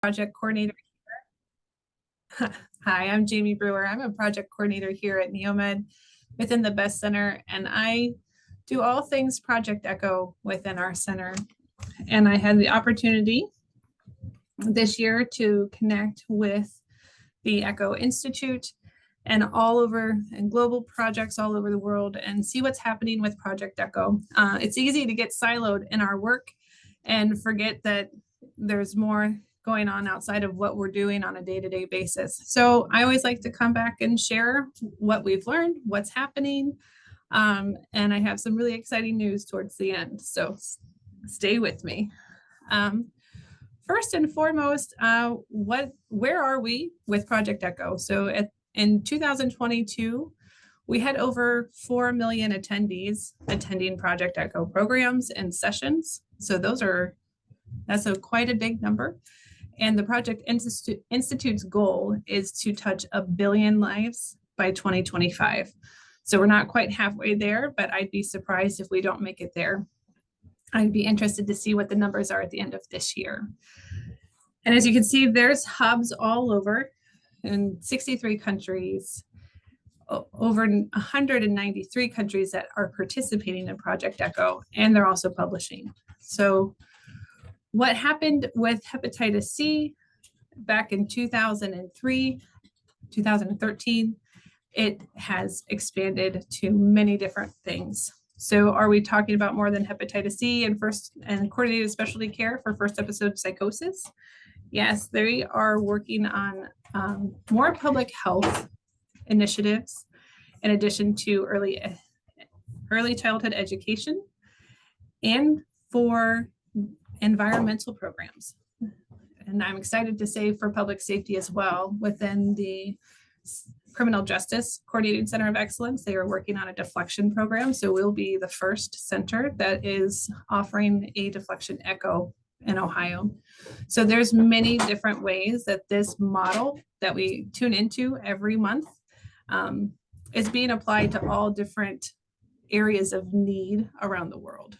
project coordinator. Hi, I'm Jamie Brewer. I'm a project coordinator here at Neomed within the Best Center, and I do all things Project Echo within our center. And I had the opportunity this year to connect with the Echo Institute and global projects all over the world and see what's happening with Project Echo. It's easy to get siloed in our work and forget that there's more going on outside of what we're doing on a day-to-day basis. So I always like to come back and share what we've learned, what's happening, and I have some really exciting news towards the end. So stay with me. First and foremost, where are we with Project Echo? So in 2022, we had over 4 million attendees attending Project Echo programs and sessions. So that's quite a big number. And the Project Institute's goal is to touch 1 billion lives by 2025. So we're not quite halfway there, but I'd be surprised if we don't make it there. I'd be interested to see what the numbers are at the end of this year. And as you can see, there's hubs all over in 63 countries, over 193 countries that are participating in Project Echo, and they're also publishing. So what happened with hepatitis C back in 2003, 2013, it has expanded to many different things. So are we talking about more than hepatitis C and coordinated specialty care for first episode psychosis? Yes, they are working on more public health initiatives in addition to early childhood education and for environmental programs. And I'm excited to say for public safety as well, within the Criminal Justice Coordinating Center of Excellence, they are working on a deflection program. So we'll be the first center that is offering a deflection echo in Ohio. So there's many different ways that this model that we tune into every month is being applied to all different areas of need around the world.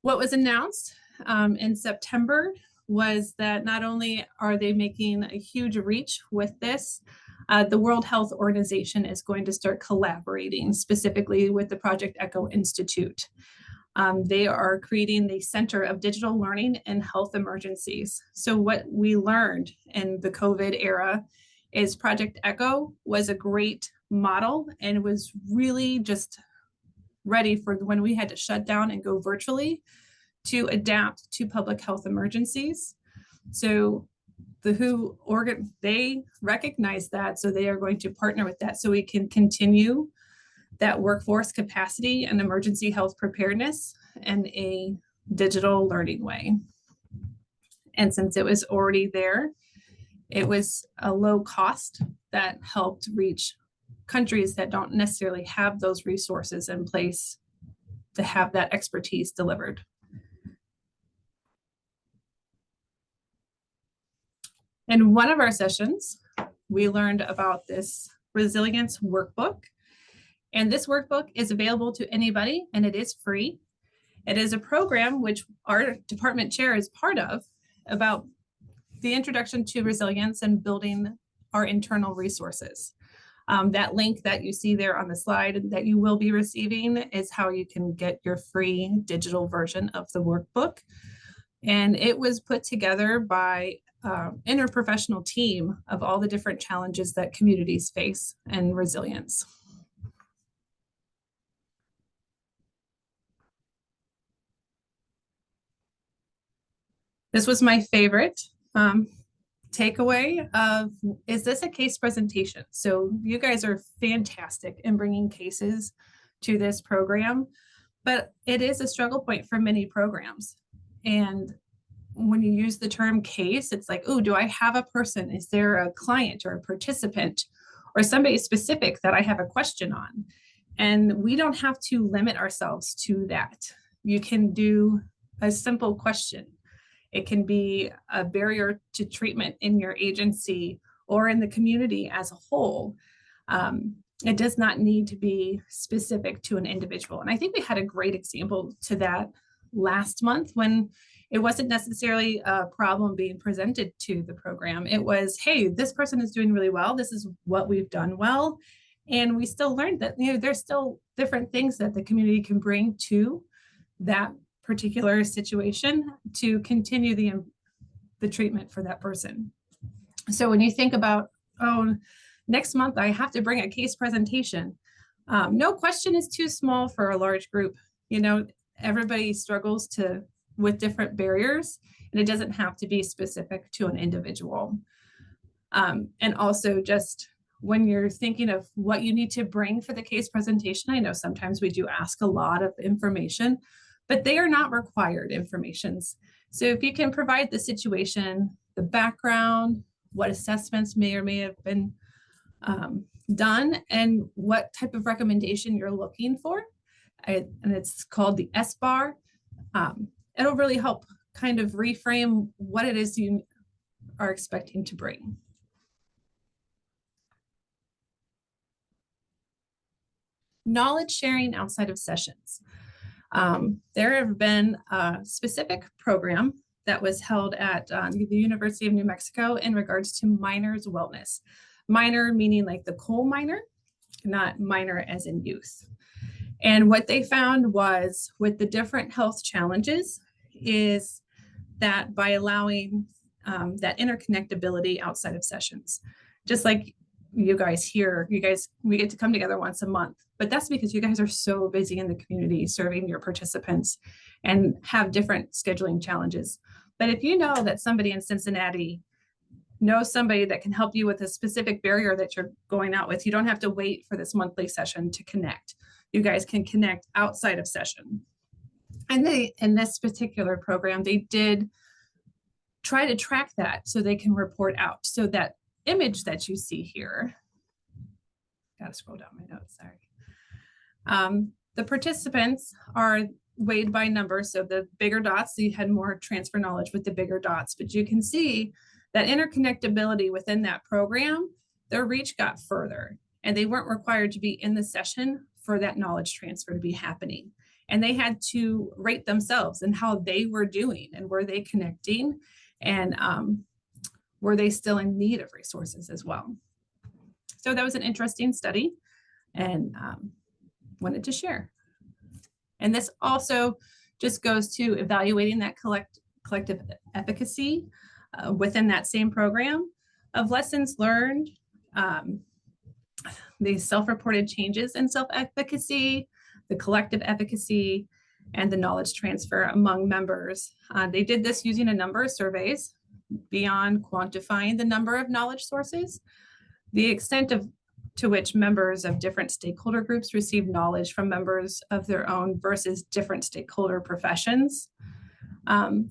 What was announced in September was that not only are they making a huge reach with this, the World Health Organization is going to start collaborating specifically with the Project Echo Institute. They are creating the Center of Digital Learning and Health Emergencies. So what we learned in the COVID era is Project Echo was a great model and was really just ready for when we had to shut down and go virtually to adapt to public health emergencies. So the WHO organ, they recognize that, so they are going to partner with that so we can continue that workforce capacity and emergency health preparedness in a digital learning way. And since it was already there, it was a low cost that helped reach countries that don't necessarily have those resources in place to have that expertise delivered. In one of our sessions, we learned about this resilience workbook. And this workbook is available to anybody and it is free. It is a program which our department chair is part of about the introduction to resilience and building our internal resources. That link that you see there on the slide that you will be receiving is how you can get your free digital version of the workbook. And it was put together by interprofessional team of all the different challenges that communities face and resilience. This was my favorite takeaway of, is this a case presentation? So you guys are fantastic in bringing cases to this program, but it is a struggle point for many programs. And when you use the term case, it's like, oh, do I have a person? Is there a client or a participant or somebody specific that I have a question on? And we don't have to limit ourselves to that. You can do a simple question. It can be a barrier to treatment in your agency or in the community as a whole. It does not need to be specific to an individual. And I think we had a great example to that last month when It wasn't necessarily a problem being presented to the program. It was, hey, this person is doing really well. This is what we've done well. And we still learned that, there's still different things that the community can bring to that particular situation to continue the treatment for that person. So when you think about, oh, next month I have to bring a case presentation, no question is too small for a large group. Everybody struggles with different barriers, and it doesn't have to be specific to an individual. And also, just when you're thinking of what you need to bring for the case presentation, I know sometimes we do ask a lot of information, but they are not required informations. So if you can provide the situation, the background, what assessments may or may have been done, and what type of recommendation you're looking for, and it's called the S-bar, it'll really help kind of reframe what it is you are expecting to bring. Knowledge sharing outside of sessions. There have been a specific program that was held at the University of New Mexico in regards to miners' wellness. Minor meaning like the coal miner, not minor as in youth. And what they found was, with the different health challenges, is that by allowing that interconnectability outside of sessions, just like you guys here, we get to come together once a month, but that's because you guys are so busy in the community serving your participants and have different scheduling challenges. But if you know that somebody in Cincinnati knows somebody that can help you with a specific barrier that you're going out with, you don't have to wait for this monthly session to connect. You guys can connect outside of session. And in this particular program, they did try to track that so they can report out. So that image that you see here, gotta scroll down my notes, sorry. The participants are weighed by numbers. So the bigger dots, so you had more transfer knowledge with the bigger dots, but you can see that interconnectability within that program, their reach got further, and they weren't required to be in the session for that knowledge transfer to be happening. And they had to rate themselves and how they were doing, and were they connecting, and were they still in need of resources as well. So that was an interesting study, and wanted to share. And this also just goes to evaluating that collective efficacy within that same program of lessons learned, the self-reported changes in self-efficacy, the collective efficacy, and the knowledge transfer among members. They did this using a number of surveys beyond quantifying the number of knowledge sources, the extent to which members of different stakeholder groups receive knowledge from members of their own versus different stakeholder professions.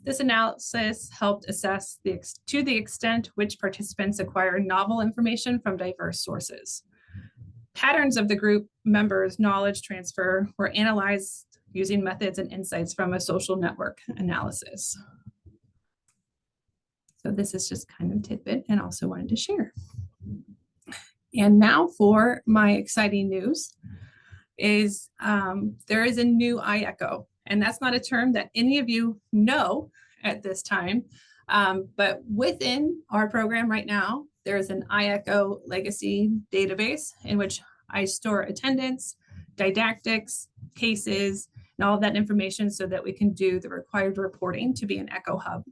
This analysis helped assess to the extent which participants acquire novel information from diverse sources. Patterns of the group members' knowledge transfer were analyzed using methods and insights from a social network analysis. So this is just kind of a tidbit, and also wanted to share. And now for my exciting news is there is a new IECHO, and that's not a term that any of you know at this time, but within our program right now, there's an IECHO legacy database in which I store attendance, didactics, cases, and all of that information so that we can do the required reporting to be an ECHO hub.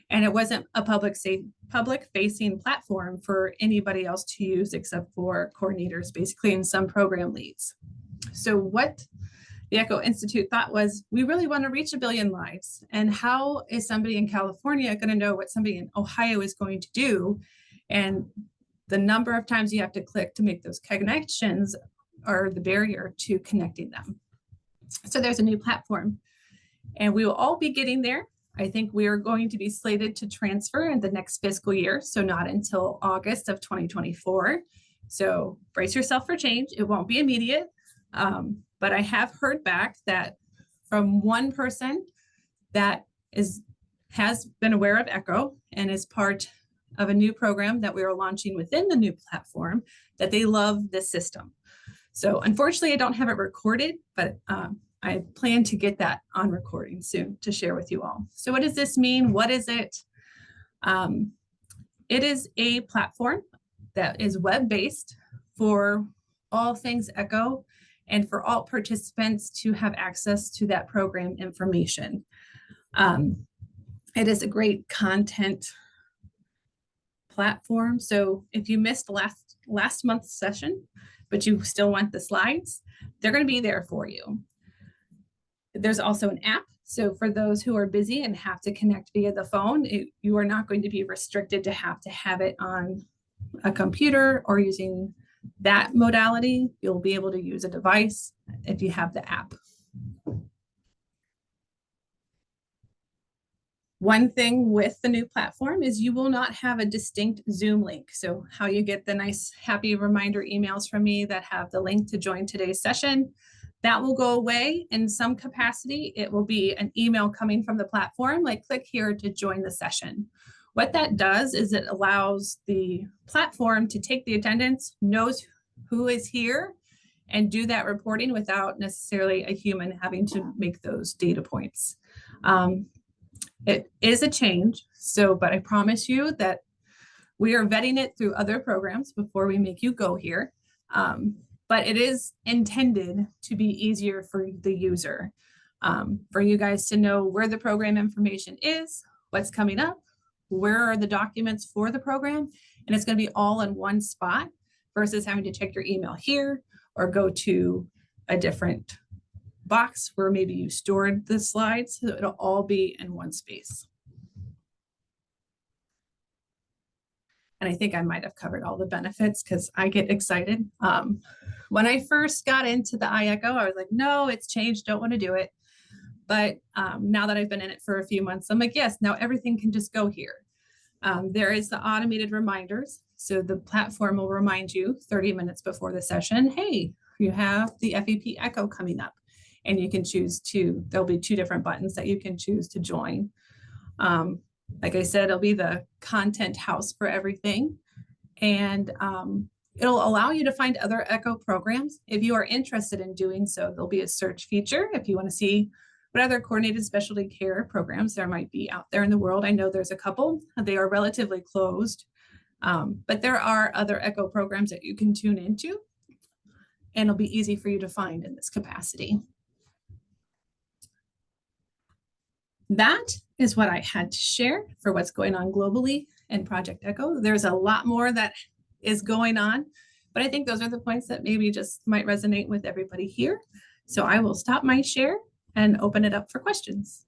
And it wasn't a public-facing platform for anybody else to use except for coordinators, basically, and some program leads. So what the ECHO Institute thought was, we really want to reach 1 billion lives. And how is somebody in California going to know what somebody in Ohio is going to do? And the number of times you have to click to make those connections are the barrier to connecting them. So there's a new platform, and we will all be getting there. I think we are going to be slated to transfer in the next fiscal year, so not until August of 2024. So brace yourself for change. It won't be immediate, but I have heard back that from one person that has been aware of ECHO and is part of a new program that we are launching within the new platform, that they love this system. So unfortunately, I don't have it recorded, but I plan to get that on recording soon to share with you all. So what does this mean? What is it? It is a platform that is web-based for all things Echo and for all participants to have access to that program information. It is a great content platform. So if you missed last month's session, but you still want the slides, they're going to be there for you. There's also an app. So for those who are busy and have to connect via the phone, you are not going to be restricted to have it on a computer or using that modality. You'll be able to use a device if you have the app. One thing with the new platform is you will not have a distinct Zoom link. So how you get the nice happy reminder emails from me that have the link to join today's session, that will go away in some capacity. It will be an email coming from the platform, like click here to join the session. What that does is it allows the platform to take the attendance, knows who is here, and do that reporting without necessarily a human having to make those data points. It is a change, but I promise you that we are vetting it through other programs before we make you go here. But it is intended to be easier for the user, for you guys to know where the program information is, what's coming up, where are the documents for the program, and it's going to be all in one spot versus having to check your email here or go to a different box where maybe you stored the slides. So it'll all be in one space. And I think I might have covered all the benefits because I get excited. When I first got into the iEcho, I was like, no, it's changed, don't want to do it. But now that I've been in it for a few months, I'm like, yes, now everything can just go here. There is the automated reminders. So the platform will remind you 30 minutes before the session, hey, you have the FEP Echo coming up. And you can choose there'll be 2 different buttons that you can choose to join. Like I said, it'll be the content house for everything. And it'll allow you to find other Echo programs. If you are interested in doing so, there'll be a search feature if you want to see what other coordinated specialty care programs there might be out there in the world. I know there's a couple. They are relatively closed, but there are other Echo programs that you can tune into, and it'll be easy for you to find in this capacity. That is what I had to share for what's going on globally in Project Echo. There's a lot more that is going on, but I think those are the points that maybe just might resonate with everybody here. So I will stop my share and open it up for questions.